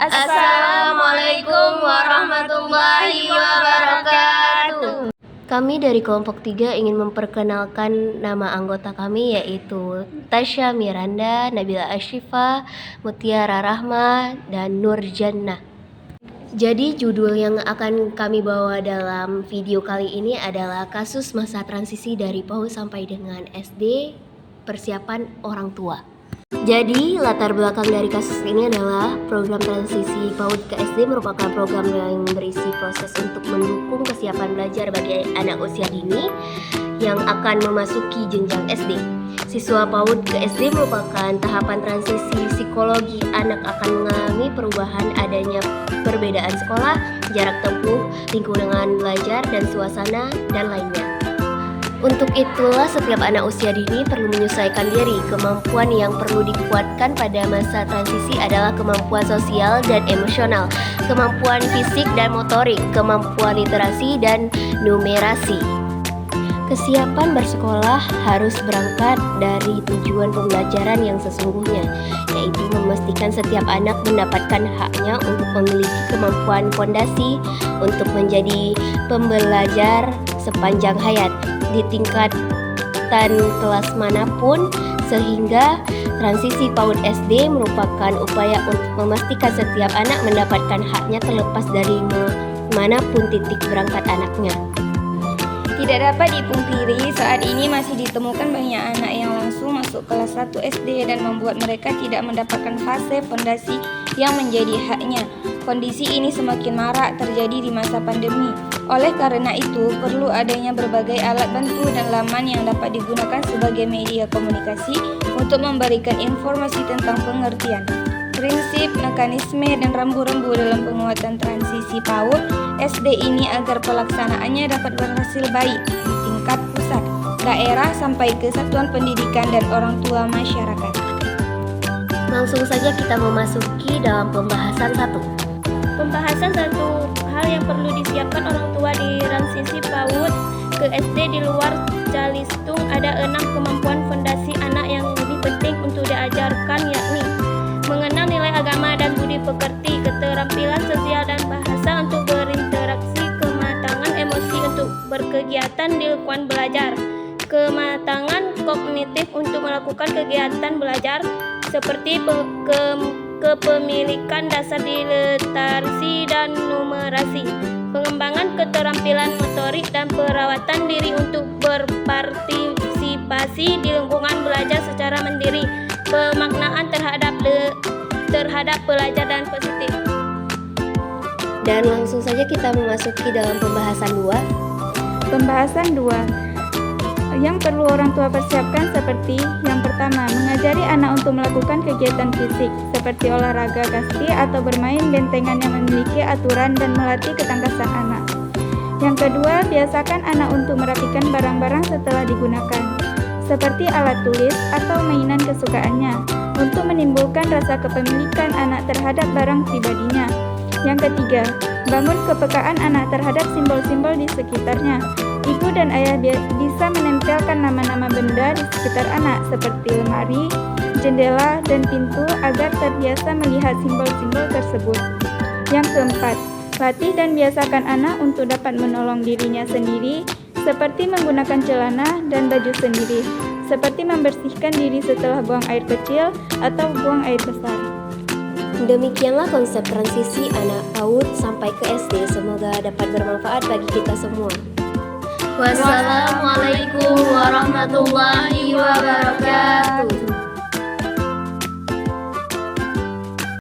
Assalamualaikum warahmatullahi wabarakatuh. Kami dari kelompok 3 ingin memperkenalkan nama anggota kami, yaitu Tasya Miranda, Nabila Ashifa, Mutiara Rahma, dan Nur Jannah. Jadi judul yang akan kami bawa dalam video kali ini adalah kasus masa transisi dari PAUD sampai dengan SD, persiapan orang tua. Jadi latar belakang dari kasus ini adalah program transisi PAUD ke SD merupakan program yang berisi proses untuk mendukung kesiapan belajar bagi anak usia dini yang akan memasuki jenjang SD. Siswa PAUD ke SD merupakan tahapan transisi psikologi anak akan mengalami perubahan adanya perbedaan sekolah, jarak tempuh, lingkungan belajar, dan suasana, dan lainnya. Untuk itulah setiap anak usia dini perlu menyesuaikan diri. Kemampuan yang perlu dikuatkan pada masa transisi adalah kemampuan sosial dan emosional, kemampuan fisik dan motorik, kemampuan literasi dan numerasi. Kesiapan bersekolah harus berangkat dari tujuan pembelajaran yang sesungguhnya, yaitu memastikan setiap anak mendapatkan haknya untuk memiliki kemampuan fondasi untuk menjadi pembelajar sepanjang hayat di tingkatan kelas manapun, sehingga transisi PAUD SD merupakan upaya untuk memastikan setiap anak mendapatkan haknya terlepas dari manapun titik berangkat anaknya. Tidak dapat dipungkiri, saat ini masih ditemukan banyak anak yang langsung masuk kelas 1 SD dan membuat mereka tidak mendapatkan fase fondasi yang menjadi haknya. Kondisi ini semakin marak terjadi di masa pandemi. Oleh karena itu, perlu adanya berbagai alat bantu dan laman yang dapat digunakan sebagai media komunikasi untuk memberikan informasi tentang pengertian, prinsip, mekanisme, dan rambu-rambu dalam penguatan transisi PAUD SD ini agar pelaksanaannya dapat berhasil baik di tingkat pusat, daerah, sampai ke satuan pendidikan dan orang tua masyarakat. Langsung saja kita memasuki dalam pembahasan 1. Pembahasan 1. Hal yang perlu disiapkan orang tua di transisi PAUD ke SD di luar calistung ada 6 kemampuan fondasi anak yang lebih penting untuk diajarkan, yakni mengenal nilai agama dan budi pekerti, keterampilan sosial dan bahasa untuk berinteraksi, kematangan emosi untuk berkegiatan di lingkungan belajar, kematangan kognitif untuk melakukan kegiatan belajar seperti kepemilikan dasar di literasi dan numerasi, pengembangan keterampilan motorik dan perawatan diri untuk berpartisipasi di lingkungan belajar secara mandiri, pemaknaan terhadap pelajar dan positif. Dan langsung saja kita memasuki dalam pembahasan 2. Pembahasan 2. Yang perlu orang tua persiapkan seperti yang pertama, mengajari anak untuk melakukan kegiatan fisik seperti olahraga kasti atau bermain bentengan yang memiliki aturan dan melatih ketangkasan anak. Yang kedua, biasakan anak untuk merapikan barang-barang setelah digunakan seperti alat tulis atau mainan kesukaannya untuk menimbulkan rasa kepemilikan anak terhadap barang pribadinya. Yang ketiga, bangun kepekaan anak terhadap simbol-simbol di sekitarnya. Ibu dan ayah bisa menempelkan nama-nama benda di sekitar anak seperti lemari, jendela, dan pintu agar terbiasa melihat simbol-simbol tersebut. Yang keempat, latih dan biasakan anak untuk dapat menolong dirinya sendiri seperti menggunakan celana dan baju sendiri, seperti membersihkan diri setelah buang air kecil atau buang air besar. Demikianlah konsep transisi anak PAUD sampai ke SD. Semoga dapat bermanfaat bagi kita semua. Wassalamualaikum warahmatullahi wabarakatuh.